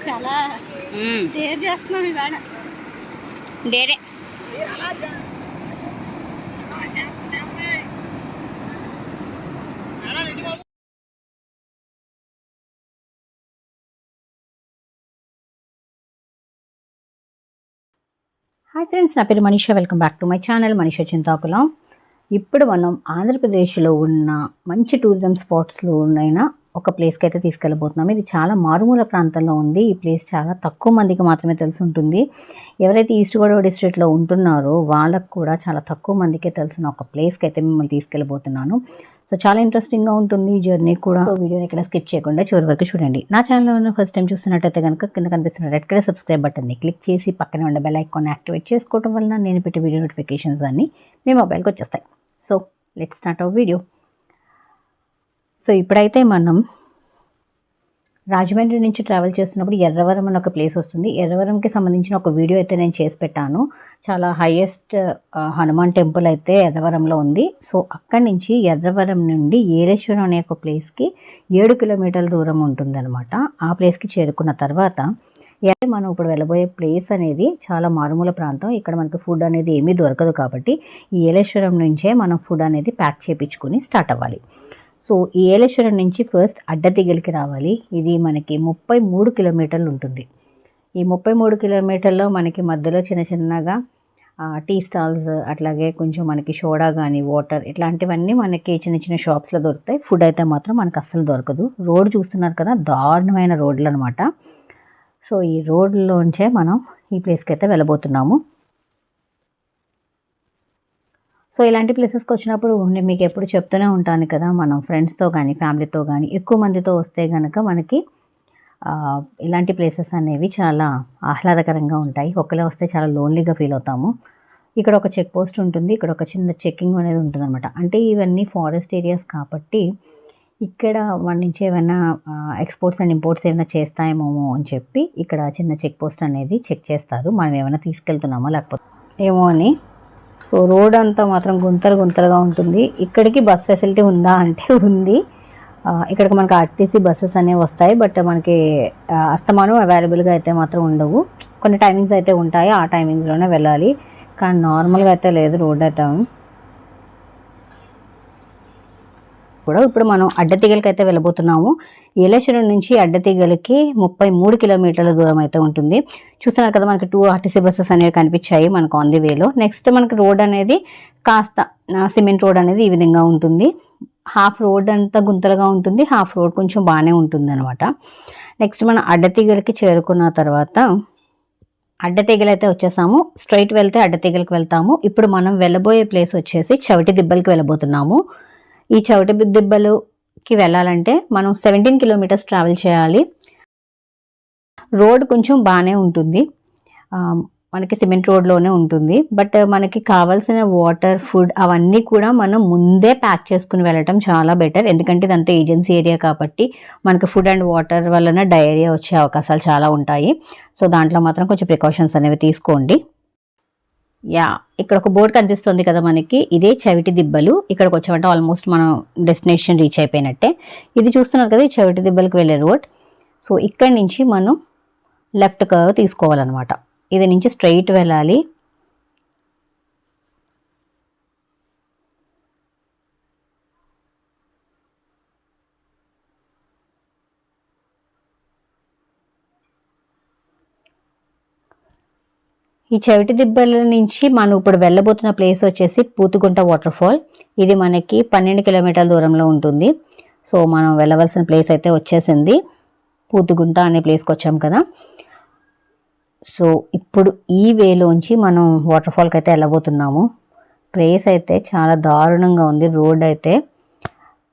చాలా డేర్ చేస్తున్నాం ఇవాళ. డేరే హాయ్ ఫ్రెండ్స్, నా పేరు Manisha. Welcome back to my channel Manisha Chintakulam. ఇప్పుడు మనం ఆంధ్రప్రదేశ్లో ఉన్న మంచి టూరిజం స్పాట్స్లో ఉన్న ఒక ప్లేస్కి అయితే తీసుకెళ్ళబోతున్నాం. ఇది చాలా మారుమూల ప్రాంతంలో ఉంది. ఈ ప్లేస్ చాలా తక్కువ మందికి మాత్రమే తెలిసి ఉంటుంది. ఎవరైతే ఈస్ట్ గోదావరి డిస్ట్రిక్ట్లో ఉంటున్నారో వాళ్ళకు కూడా చాలా తక్కువ మందికే తెలిసిన ఒక ప్లేస్కి అయితే మిమ్మల్ని తీసుకెళ్ళబోతున్నాను. సో చాలా ఇంట్రెస్టింగ్గా ఉంటుంది ఈ జర్నీ కూడా. సో వీడియోని ఇక్కడ స్కిప్ చేయకుండా చివరి వరకు చూడండి. నా ఛానల్లో ఫస్ట్ టైం చూస్తున్నట్టయితే కనుక కింద కనిపిస్తున్న రెడ్ కలర్ సబ్స్క్రైబ్ బటన్ని క్లిక్ చేసి పక్కనే ఉన్న బెల్ ఐకాన్ని యాక్టివేట్ చేసుకోవడం వలన నేను పెట్టే వీడియో నోటిఫికేషన్స్ అన్నీ మీ మొబైల్కి వచ్చేస్తాయి. So let's start our video. So ఇప్పుడైతే మనం రాజమండ్రి నుంచి ట్రావెల్ చేస్తున్నప్పుడు ఎర్రవరం అని ఒక ప్లేస్ వస్తుంది. ఎర్రవరంకి సంబంధించిన ఒక వీడియో అయితే నేను చేసి పెట్టాను. చాలా హైయెస్ట్ హనుమాన్ టెంపుల్ అయితే ఎర్రవరంలో ఉంది. సో అక్కడి నుంచి ఎర్రవరం నుండి ఏలేశ్వరం అనే ఒక ప్లేస్కి 7 కిలోమీటర్ల దూరం ఉంటుందన్నమాట. ఆ ప్లేస్కి చేరుకున్న తర్వాత మనం ఇప్పుడు వెళ్ళబోయే ప్లేస్ అనేది చాలా మారుమూల ప్రాంతం. ఇక్కడ మనకి ఫుడ్ అనేది ఏమీ దొరకదు కాబట్టి ఈ ఏలేశ్వరం నుంచే మనం ఫుడ్ అనేది ప్యాక్ చేయించుకుని స్టార్ట్ అవ్వాలి. సో ఈ ఏలేశ్వరం నుంచి ఫస్ట్ అడ్డతీగలకి రావాలి. ఇది మనకి 33 కిలోమీటర్లు ఉంటుంది. ఈ 33 కిలోమీటర్లో మనకి మధ్యలో చిన్న చిన్నగా టీ స్టాల్స్, అట్లాగే కొంచెం మనకి సోడా కానీ వాటర్ ఇట్లాంటివన్నీ మనకి చిన్న చిన్న షాప్స్లో దొరుకుతాయి. ఫుడ్ అయితే మాత్రం మనకు అస్సలు దొరకదు. రోడ్ చూస్తున్నారు కదా, దారుణమైన రోడ్లు అనమాట. సో ఈ రోడ్లోంచే మనం ఈ ప్లేస్కి అయితే వెళ్ళబోతున్నాము. సో ఇలాంటి ప్లేసెస్కి వచ్చినప్పుడు నేను మీకు ఎప్పుడు చెప్తూనే ఉంటాను కదా, మనం ఫ్రెండ్స్తో కానీ ఫ్యామిలీతో కానీ ఎక్కువ మందితో వస్తే కనుక మనకి ఇలాంటి ప్లేసెస్ అనేవి చాలా ఆహ్లాదకరంగా ఉంటాయి. ఒకళ్ళే వస్తే చాలా లోన్లీగా ఫీల్ అవుతాము. ఇక్కడ ఒక చెక్ పోస్ట్ ఉంటుంది, ఇక్కడ ఒక చిన్న చెక్కింగ్ అనేది ఉంటుంది అనమాట. అంటే ఇవన్నీ ఫారెస్ట్ ఏరియాస్ కాబట్టి ఇక్కడ మన నుంచి ఏమైనా ఎక్స్పోర్ట్స్ అండ్ ఇంపోర్ట్స్ ఏమైనా చేస్తాయేమో అని చెప్పి ఇక్కడ చిన్న చెక్ పోస్ట్ అనేది చెక్ చేస్తారు, మనం ఏమైనా తీసుకెళ్తున్నామో లేకపోతే ఏమో అని. సో రోడ్ అంతా మాత్రం గుంతలుగా ఉంటుంది. ఇక్కడికి బస్ ఫెసిలిటీ ఉందా అంటే ఉంది. ఇక్కడికి మనకి ఆర్టీసీ బస్సెస్ అనేవి వస్తాయి. బట్ మనకి అస్తమానం అవైలబుల్గా అయితే మాత్రం ఉండవు. కొన్ని టైమింగ్స్ అయితే ఉంటాయి, ఆ టైమింగ్స్లోనే వెళ్ళాలి. కానీ నార్మల్గా అయితే లేదు రోడ్ అయితే. కూడా ఇప్పుడు మనం అడ్డతీగలకి అయితే వెళ్ళబోతున్నాము. ఏలేశ్వరం నుంచి అడ్డతీగలకి 33 కిలోమీటర్ల దూరం అయితే ఉంటుంది. చూస్తున్నారు కదా, మనకి 2 ఆర్టీసీ బస్సెస్ అనేవి కనిపించాయి మనకు ఆన్ ది వేలో. నెక్స్ట్ మనకి రోడ్ అనేది కాస్త సిమెంట్ రోడ్ అనేది ఈ విధంగా ఉంటుంది. హాఫ్ రోడ్ అంతా గుంతలుగా ఉంటుంది, హాఫ్ రోడ్ కొంచెం బాగానే ఉంటుంది అనమాట. నెక్స్ట్ మనం అడ్డతీగలకి చేరుకున్న తర్వాత అడ్డతీగలు అయితే వచ్చేసాము. స్ట్రైట్ వెళ్తే అడ్డతీగలకి వెళ్తాము. ఇప్పుడు మనం వెళ్ళబోయే ప్లేస్ వచ్చేసి చవిటి దిబ్బలకి వెళ్ళబోతున్నాము. ఈ చవిటి దిబ్బలకి వెళ్ళాలంటే మనం 17 కిలోమీటర్స్ ట్రావెల్ చేయాలి. రోడ్ కొంచెం బాగానే ఉంటుంది, మనకి సిమెంట్ రోడ్లోనే ఉంటుంది. బట్ మనకి కావాల్సిన వాటర్, ఫుడ్ అవన్నీ కూడా మనం ముందే ప్యాక్ చేసుకుని వెళ్ళటం చాలా బెటర్. ఎందుకంటే ఇదంతా ఏజెన్సీ ఏరియా కాబట్టి మనకి ఫుడ్ అండ్ వాటర్ వలన డయేరియా వచ్చే అవకాశాలు చాలా ఉంటాయి. సో దాంట్లో మాత్రం కొంచెం ప్రికాషన్స్ అనేవి తీసుకోండి. ఇక్కడ ఒక బోర్డు కనిపిస్తుంది కదా మనకి, ఇదే చవిటి దిబ్బలు. ఇక్కడికి వచ్చామంటే ఆల్మోస్ట్ మనం డెస్టినేషన్ రీచ్ అయిపోయినట్టే. ఇది చూస్తున్నారు కదా, ఈ చవిటి దిబ్బలకు వెళ్ళే రోడ్. సో ఇక్కడి నుంచి మనం లెఫ్ట్ కర్వ్ తీసుకోవాలన్నమాట. ఇది నుంచి స్ట్రైట్ వెళ్ళాలి. ఈ చవిటి దిబ్బల నుంచి మనం ఇప్పుడు వెళ్ళబోతున్న ప్లేస్ వచ్చేసి పూతుగుంట వాటర్ ఫాల్. ఇది మనకి 12 కిలోమీటర్ల దూరంలో ఉంటుంది. సో మనం వెళ్ళవలసిన ప్లేస్ అయితే వచ్చేసింది. పూతుగుంట అనే ప్లేస్కి వచ్చాం కదా. సో ఇప్పుడు ఈ వేలోంచి మనం వాటర్ ఫాల్కి అయితే వెళ్ళబోతున్నాము. ప్లేస్ అయితే చాలా దారుణంగా ఉంది. రోడ్ అయితే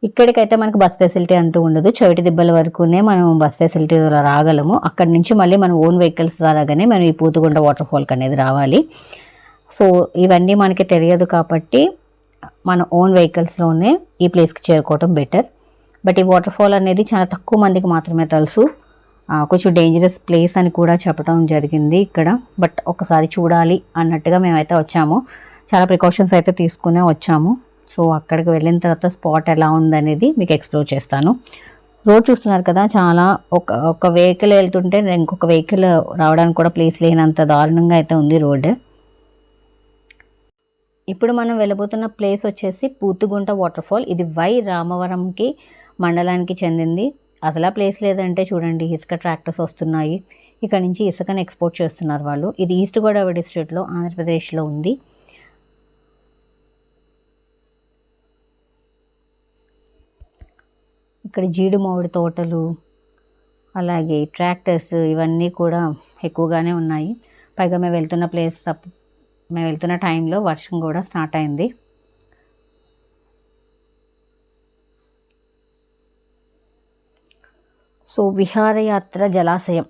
ఇక్కడికైతే మనకు బస్ ఫెసిలిటీ అంటూ ఉండదు. చవిటి దిబ్బల వరకునే మనం బస్ ఫెసిలిటీ రాగలము. అక్కడి నుంచి మళ్ళీ మన ఓన్ వెహికల్స్ ద్వారాగానే మనం ఈ పూతుగుంట వాటర్ ఫాల్కి అనేది రావాలి. సో ఇవన్నీ మనకి తెలియదు కాబట్టి మన ఓన్ వెహికల్స్లోనే ఈ ప్లేస్కి చేరుకోవటం బెటర్. బట్ ఈ వాటర్ ఫాల్ అనేది చాలా తక్కువ మందికి మాత్రమే తెలుసు. కొంచెం డేంజరస్ ప్లేస్ అని కూడా చెప్పడం జరిగింది ఇక్కడ. బట్ ఒకసారి చూడాలి అన్నట్టుగా మేమైతే వచ్చాము. చాలా ప్రికాషన్స్ అయితే తీసుకునే వచ్చాము. సో అక్కడికి వెళ్ళిన తర్వాత స్పాట్ ఎలా ఉందనేది మీకు ఎక్స్ప్లోర్ చేస్తాను. రోడ్ చూస్తున్నారు కదా, చాలా ఒక వెహికల్ వెళ్తుంటే ఇంకొక వెహికల్ రావడానికి కూడా ప్లేస్ లేనంత దారుణంగా అయితే ఉంది రోడ్. ఇప్పుడు మనం వెళ్ళబోతున్న ప్లేస్ వచ్చేసి పూతుగుంట వాటర్ఫాల్. ఇది వై రామవరంకి మండలానికి చెందింది. అసలు ఆ ప్లేస్ లేదంటే చూడండి, ఇసుక ట్రాక్టర్స్ వస్తున్నాయి. ఇక్కడ నుంచి ఇసుకని ఎక్స్పోర్ట్ చేస్తున్నారు వాళ్ళు. ఇది ఈస్ట్ గోదావరి డిస్ట్రిక్ట్లో ఆంధ్రప్రదేశ్లో ఉంది. ఇక్కడ జీడి మామిడి తోటలు, అలాగే ట్రాక్టర్స్ ఇవన్నీ కూడా ఎక్కువగానే ఉన్నాయి. పైగా మేము వెళ్తున్న టైంలో వర్షం కూడా స్టార్ట్ అయింది. సో విహారయాత్ర జలాశయం,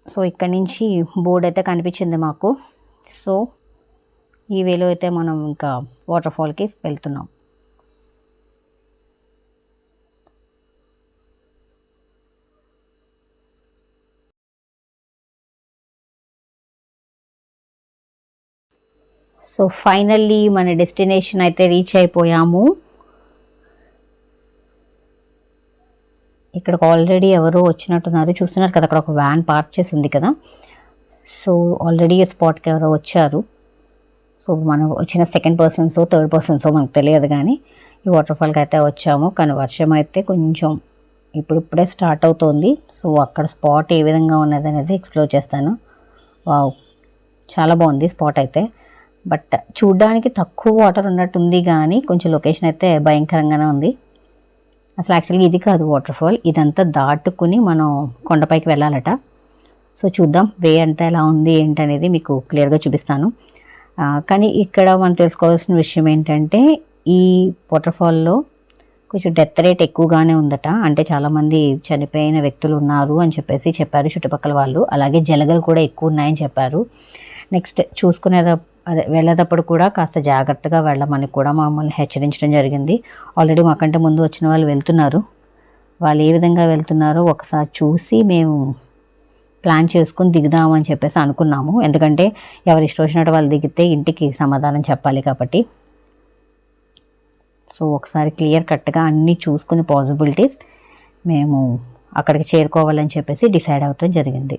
సో ఇక్కడ నుంచి బోర్డు అయితే కనిపించింది మాకు. సో ఈ వేలో అయితే మనం ఇంకా వాటర్ఫాల్కి వెళ్తున్నాం. సో ఫైనల్లీ మన డెస్టినేషన్ అయితే రీచ్ అయిపోయాము. ఇక్కడికి ఆల్రెడీ ఎవరో వచ్చినట్టున్నారు, చూస్తున్నారు కదా, అక్కడ ఒక వ్యాన్ పార్క్ చేసి ఉంది కదా. సో ఆల్రెడీ ఈ స్పాట్కి ఎవరో వచ్చారు. సో మనం వచ్చిన సెకండ్ పర్సన్సో థర్డ్ పర్సన్సో మనకు తెలియదు, కానీ ఈ వాటర్ఫాల్కి అయితే వచ్చాము. కానీ వర్షం అయితే కొంచెం ఇప్పుడిప్పుడే స్టార్ట్ అవుతోంది. సో అక్కడ స్పాట్ ఏ విధంగా ఉన్నది అనేది ఎక్స్ప్లోర్ చేస్తాను. వావ్, చాలా బాగుంది స్పాట్ అయితే. బట్ చూడ్డానికి తక్కువ వాటర్ ఉన్నట్టుంది, కానీ కొంచెం లొకేషన్ అయితే భయంకరంగానే ఉంది. అసలు యాక్చువల్గా ఇది కాదు వాటర్ఫాల్, ఇదంతా దాటుకుని మనం కొండపైకి వెళ్ళాలట. సో చూద్దాం వే అంతా ఎలా ఉంది ఏంటనేది మీకు క్లియర్గా చూపిస్తాను. కానీ ఇక్కడ మనం తెలుసుకోవాల్సిన విషయం ఏంటంటే, ఈ వాటర్ఫాల్లో కొంచెం డెత్ రేట్ ఎక్కువగానే ఉందట. అంటే చాలామంది చనిపోయిన వ్యక్తులు ఉన్నారు అని చెప్పారు చుట్టుపక్కల వాళ్ళు. అలాగే జలగలు కూడా ఎక్కువ ఉన్నాయని చెప్పారు. నెక్స్ట్ వెళ్ళేటప్పుడు కూడా కాస్త జాగ్రత్తగా వెళ్ళమని కూడా మమ్మల్ని హెచ్చరించడం జరిగింది. ఆల్రెడీ మాకంటే ముందు వచ్చిన వాళ్ళు వెళ్తున్నారు. వాళ్ళు ఏ విధంగా వెళ్తున్నారో ఒకసారి చూసి మేము ప్లాన్ చేసుకుని దిగుదామని చెప్పేసి అనుకున్నాము. ఎందుకంటే ఎవరు ఇష్టం వచ్చినట్టు వాళ్ళు దిగితే ఇంటికి సమాధానం చెప్పాలి కాబట్టి. సో ఒకసారి క్లియర్ కట్గా అన్నీ చూసుకుని పాసిబిలిటీస్ మేము అక్కడికి చేరుకోవాలని చెప్పేసి డిసైడ్ అవటం జరిగింది.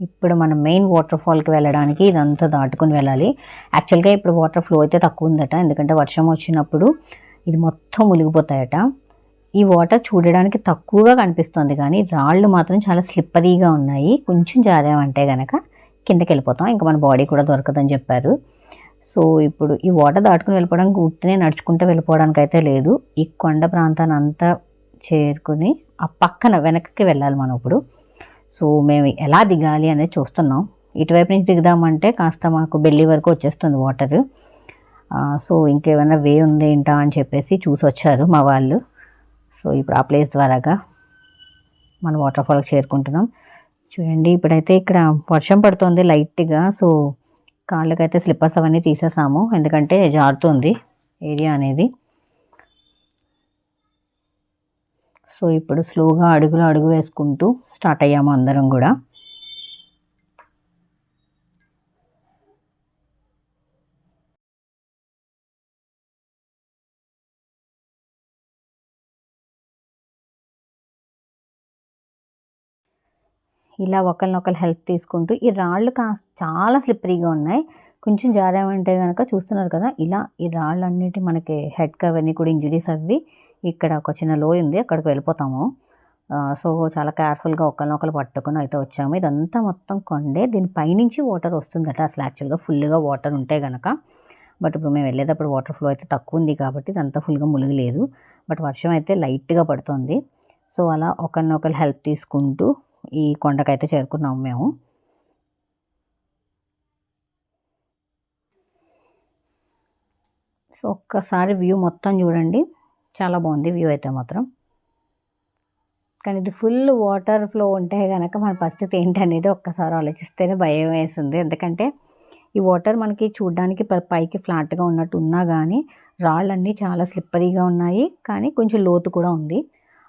ఇప్పుడు మనం మెయిన్ వాటర్ఫాల్కి వెళ్ళడానికి ఇదంతా దాటుకుని వెళ్ళాలి. యాక్చువల్గా ఇప్పుడు వాటర్ ఫ్లో అయితే తక్కువ ఉందట, ఎందుకంటే వర్షం వచ్చినప్పుడు ఇది మొత్తం మునిగిపోతాయట. ఈ వాటర్ చూడడానికి తక్కువగా కనిపిస్తుంది, కానీ రాళ్ళు మాత్రం చాలా స్లిప్పరీగా ఉన్నాయి. కొంచెం జారామంటే కనుక కిందకి వెళ్ళిపోతాం, ఇంకా మన బాడీ కూడా దొరకదని చెప్పారు. సో ఇప్పుడు ఈ వాటర్ దాటుకుని వెళ్ళిపోవడానికి ఉట్టినే నడుచుకుంటూ వెళ్ళిపోవడానికి అయితే లేదు. ఈ కొండ ప్రాంతాన్ని అంతా చేరుకుని ఆ పక్కన వెనక్కి వెళ్ళాలి మనం ఇప్పుడు. సో మేము ఎలా దిగాలి అనేది చూస్తున్నాం. ఇటువైపు నుంచి దిగుదామంటే కాస్త మాకు బెల్లి వరకు వచ్చేస్తుంది వాటర్. సో ఇంకేమైనా వే ఉంది ఏంటా అని చెప్పేసి చూసి వచ్చారు మా వాళ్ళు. సో ఇప్పుడు ఆ ప్లేస్ ద్వారాగా మన వాటర్ఫాల్కి చేరుకుంటున్నాం. చూడండి, ఇప్పుడైతే ఇక్కడ వర్షం పడుతుంది లైట్గా. సో కాళ్ళకైతే స్లిప్పర్స్ అవన్నీ తీసేసాము, ఎందుకంటే జారుతుంది ఏరియా అనేది. సో ఇప్పుడు స్లోగా అడుగు వేసుకుంటూ స్టార్ట్ అయ్యాము అందరం కూడా. ఇలా ఒకరినొకరు హెల్ప్ తీసుకుంటూ, ఈ రాళ్ళు చాలా స్లిప్పరీగా ఉన్నాయి. కొంచెం జారామంటే కనుక చూస్తున్నారు కదా, ఇలా ఈ రాళ్ళన్నిటి మనకి హెడ్కి అవన్నీ కూడా ఇంజురీస్ అవి. ఇక్కడ ఒక చిన్న లోయ ఉంది, అక్కడికి వెళ్ళిపోతాము. సో చాలా కేర్ఫుల్గా ఒకరినొకరు పట్టుకొని అయితే వచ్చాము. ఇదంతా మొత్తం కొండే, దీని పైనుంచి వాటర్ వస్తుందట అసలు యాక్చువల్గా ఫుల్గా వాటర్ ఉంటే కనుక. బట్ ఇప్పుడు మేము వెళ్ళేటప్పుడు వాటర్ ఫ్లో అయితే తక్కువ ఉంది కాబట్టి ఇదంతా ఫుల్గా మునిగలేదు. బట్ వర్షం అయితే లైట్గా పడుతుంది. సో అలా ఒకరినొకరు హెల్ప్ తీసుకుంటూ ఈ కొండకైతే చేరుకున్నాము మేము. సో ఒక్కసారి వ్యూ మొత్తం చూడండి, చాలా బాగుంది వ్యూ అయితే మాత్రం. కానీ ఇది ఫుల్ వాటర్ ఫ్లో ఉంటే కనుక మన పరిస్థితి ఏంటనేది ఒక్కసారి ఆలోచిస్తేనే భయం వేస్తుంది. ఎందుకంటే ఈ వాటర్ మనకి చూడడానికి పైకి ఫ్లాట్గా ఉన్నట్టు ఉన్నా కానీ రాళ్ళన్నీ చాలా స్లిప్పరీగా ఉన్నాయి, కానీ కొంచెం లోతు కూడా ఉంది.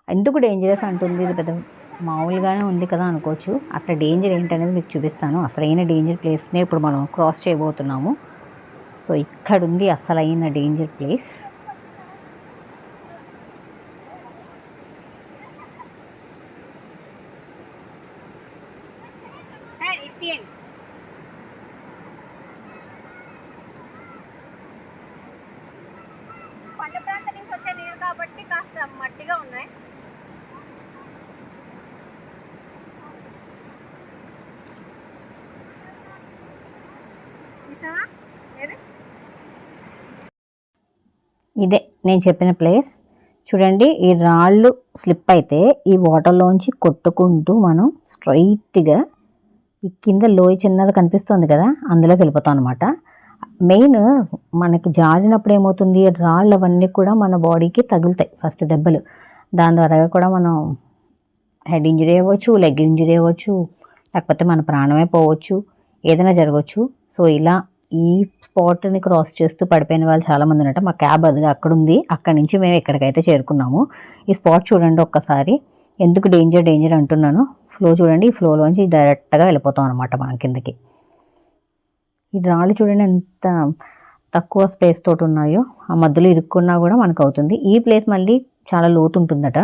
ఎందుకు డేంజరస్ అంటుంది, ఇది పెద్ద మామూలుగానే ఉంది కదా అనుకోవచ్చు. అసలు డేంజర్ ఏంటనేది మీకు చూపిస్తాను. అసలైన డేంజర్ ప్లేస్నే ఇప్పుడు మనం క్రాస్ చేయబోతున్నాము. సో ఇక్కడ ఉంది అసలైన డేంజర్ ప్లేస్. కొండ ప్రాంతం నుంచి వచ్చే నీరు కాబట్టి కాస్త మట్టిగా ఉన్నాయి. ఇదే నేను చెప్పిన ప్లేస్. చూడండి, ఈ రాళ్ళు స్లిప్ అయితే ఈ వాటర్లోంచి కొట్టుకుంటూ మనం స్ట్రైట్గా ఈ కింద లోయ చిన్నది కనిపిస్తుంది కదా, అందులోకి వెళ్ళిపోతాం అనమాట. మెయిన్ మనకి జారినప్పుడు ఏమవుతుంది, రాళ్ళు అవన్నీ కూడా మన బాడీకి తగులుతాయి ఫస్ట్ దెబ్బలు. దాని ద్వారా కూడా మనం హెడ్ ఇంజరీ అవ్వచ్చు, లెగ్ ఇంజరీ అవ్వచ్చు, లేకపోతే మన ప్రాణమే పోవచ్చు, ఏదైనా జరగవచ్చు. సో ఇలా ఈ స్పాట్ని క్రాస్ చేస్తూ పడిపోయిన వాళ్ళు చాలామంది ఉన్నట్టు. మా క్యాబ్ అది అక్కడ ఉంది, అక్కడి నుంచి మేము ఎక్కడికైతే చేరుకున్నాము. ఈ స్పాట్ చూడండి ఒక్కసారి. ఎందుకు డేంజర్ అంటున్నాను, ఫ్లో చూడండి, ఈ ఫ్లోలోంచి డైరెక్ట్గా వెళ్ళిపోతాం అనమాట మనం కిందకి. ఈ రాళ్ళు చూడండి ఎంత తక్కువ స్పేస్ తోటి ఉన్నాయో, ఆ మధ్యలో ఇరుక్కున్నా కూడా మనకు అవుతుంది. ఈ ప్లేస్ మళ్ళీ చాలా లోతు ఉంటుందట.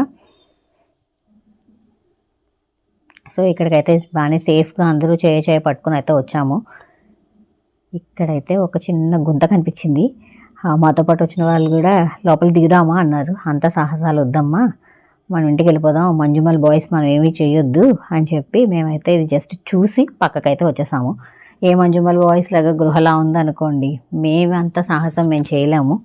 సో ఇక్కడికైతే బాగానే సేఫ్గా అందరూ చేయ పట్టుకుని అయితే వచ్చాము. ఇక్కడైతే ఒక చిన్న గుంత కనిపించింది. మాతో పాటు వచ్చిన వాళ్ళు కూడా లోపల దిగుదామా అన్నారు. అంత సాహసాలు వద్దమ్మా, మనం ఇంటికి వెళ్ళిపోదాం, మంజుమల్ బాయ్స్ మనం ఏమీ చేయొద్దు అని చెప్పి మేమైతే ఇది జస్ట్ చూసి పక్కకైతే వచ్చేసాము. ఏ మంజుమల్ బాయ్స్ లాగా గృహలా ఉందనుకోండి, మేమంత సాహసం మేము చేయలేము.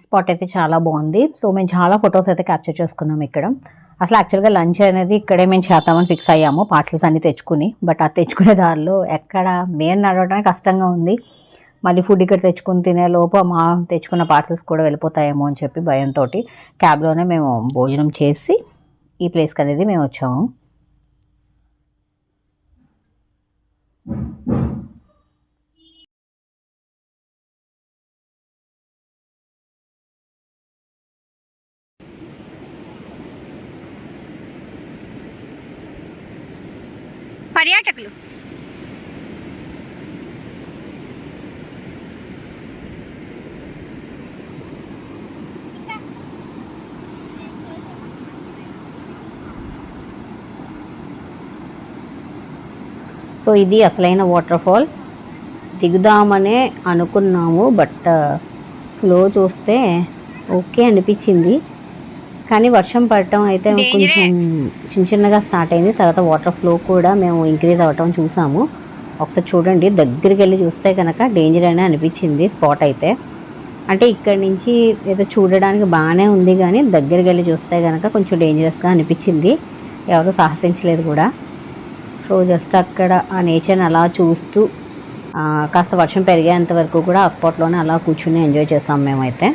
స్పాట్ అయితే చాలా బాగుంది. సో మేము చాలా ఫొటోస్ అయితే క్యాప్చర్ చేసుకున్నాం ఇక్కడ. అసలు యాక్చువల్గా లంచ్ అనేది ఇక్కడే మేము చేద్దామని ఫిక్స్ అయ్యాము, పార్సల్స్ అన్నీ తెచ్చుకుని. బట్ ఆ తెచ్చుకునే దారిలో ఎక్కడ మేము నడవడమే కష్టంగా ఉంది. మళ్ళీ ఫుడ్ ఇక్కడ తెచ్చుకుని తినే లోపు మా తెచ్చుకున్న పార్సల్స్ కూడా వెళ్ళిపోతాయేమో అని చెప్పి భయంతో క్యాబ్లోనే మేము భోజనం చేసి ఈ ప్లేస్కి అనేది మేము వచ్చాము. పర్యాటకులు సో ఇది అసలైన వాటర్ ఫాల్. దిగుదామనే అనుకున్నాము, బట్ ఫ్లో చూస్తే ఓకే అనిపించింది. కానీ వర్షం పడటం అయితే కొంచెం చిన్నగా స్టార్ట్ అయింది. తర్వాత వాటర్ ఫ్లో కూడా మేము ఇంక్రీజ్ అవ్వటం చూసాము. ఒకసారి చూడండి, దగ్గరికి వెళ్ళి చూస్తే కనుక డేంజర్ అనే అనిపించింది స్పాట్ అయితే. అంటే ఇక్కడి నుంచి ఏదో చూడడానికి బాగానే ఉంది, కానీ దగ్గరికి వెళ్ళి చూస్తే కనుక కొంచెం డేంజరస్గా అనిపించింది. ఎవరు సాహసించలేదు కూడా. సో జస్ట్ అక్కడ ఆ నేచర్ని అలా చూస్తూ కాస్త వర్షం పెరిగేంత వరకు కూడా ఆ స్పాట్లోనే అలా కూర్చుని ఎంజాయ్ చేసాం మేమైతే.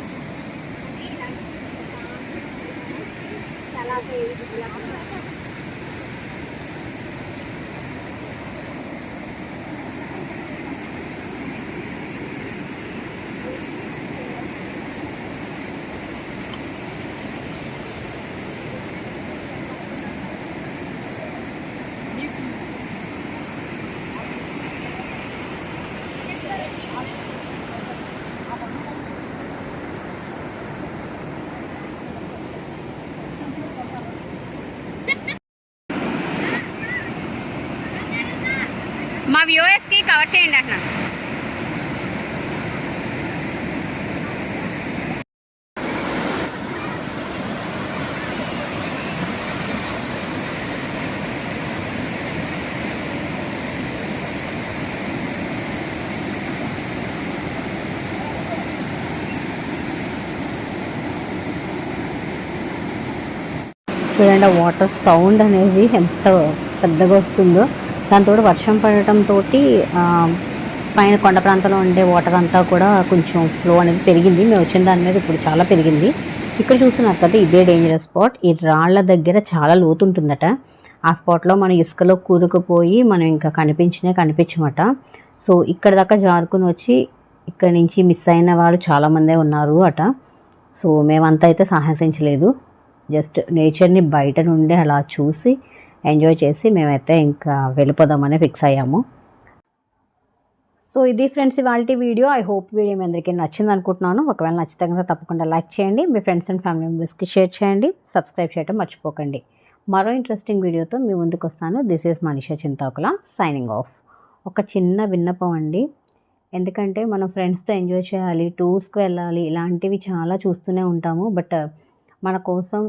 వ్యూవర్స్కి కవర్ చేయండి అంటున్నా. చూడండి, ఆ వాటర్ సౌండ్ అనేది ఎంత పెద్దగా వస్తుందో. దాంతో వర్షం పడటంతో పైన కొండ ప్రాంతంలో ఉండే వాటర్ అంతా కూడా కొంచెం ఫ్లో అనేది పెరిగింది. మేము వచ్చిన దాని మీద ఇప్పుడు చాలా పెరిగింది. ఇక్కడ చూస్తున్నారు కదా, ఇదే డేంజరస్ స్పాట్. ఈ రాళ్ల దగ్గర చాలా లోతు ఉంటుందట. ఆ స్పాట్లో మనం ఇసుకలో కూరుకుపోయి మనం ఇంకా కనిపించమట. సో ఇక్కడ దాకా జారుకుని వచ్చి ఇక్కడ నుంచి మిస్ అయిన వాళ్ళు చాలామందే ఉన్నారు అట. సో మేమంతా అయితే సాహసించలేదు. జస్ట్ నేచర్ని బయట నుండి అలా చూసి ఎంజాయ్ చేసి మేమైతే ఇంకా వెళ్ళిపోదామని ఫిక్స్ అయ్యాము. సో ఇది ఫ్రెండ్స్ ఇవాల్టి వీడియో. ఐ హోప్ వీడియో మీ అందరికీ నచ్చింది అనుకుంటున్నాను. ఒకవేళ నచ్చితే కనుక తప్పకుండా లైక్ చేయండి, మీ ఫ్రెండ్స్ అండ్ ఫ్యామిలీ మెంబర్స్కి షేర్ చేయండి, సబ్స్క్రైబ్ చేయడం మర్చిపోకండి. మరో ఇంట్రెస్టింగ్ వీడియోతో మీ ముందుకు వస్తాను. This is Manisha Chintakula signing off. ఒక చిన్న విన్నపం అండి, ఎందుకంటే మనం ఫ్రెండ్స్తో ఎంజాయ్ చేయాలి, టూర్స్కి వెళ్ళాలి, ఇలాంటివి చాలా చూస్తూనే ఉంటాము. బట్ మన కోసం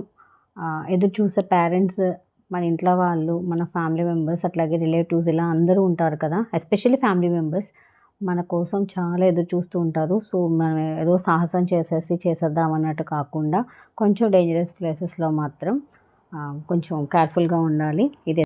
ఎదురు చూసే పేరెంట్స్, మన ఇంట్లో వాళ్ళు, మన ఫ్యామిలీ మెంబర్స్, అట్లాగే రిలేటివ్స్ ఇలా అందరూ ఉంటారు కదా. ఎస్పెషల్లీ ఫ్యామిలీ మెంబర్స్ మన కోసం చాలా ఎదురు చూస్తూ ఉంటారు. సో మనం ఏదో సాహసం చేసేద్దాం అన్నట్టు కాకుండా కొంచెం డేంజరస్ ప్లేసెస్లో మాత్రం కొంచెం కేర్ఫుల్గా ఉండాలి. ఇది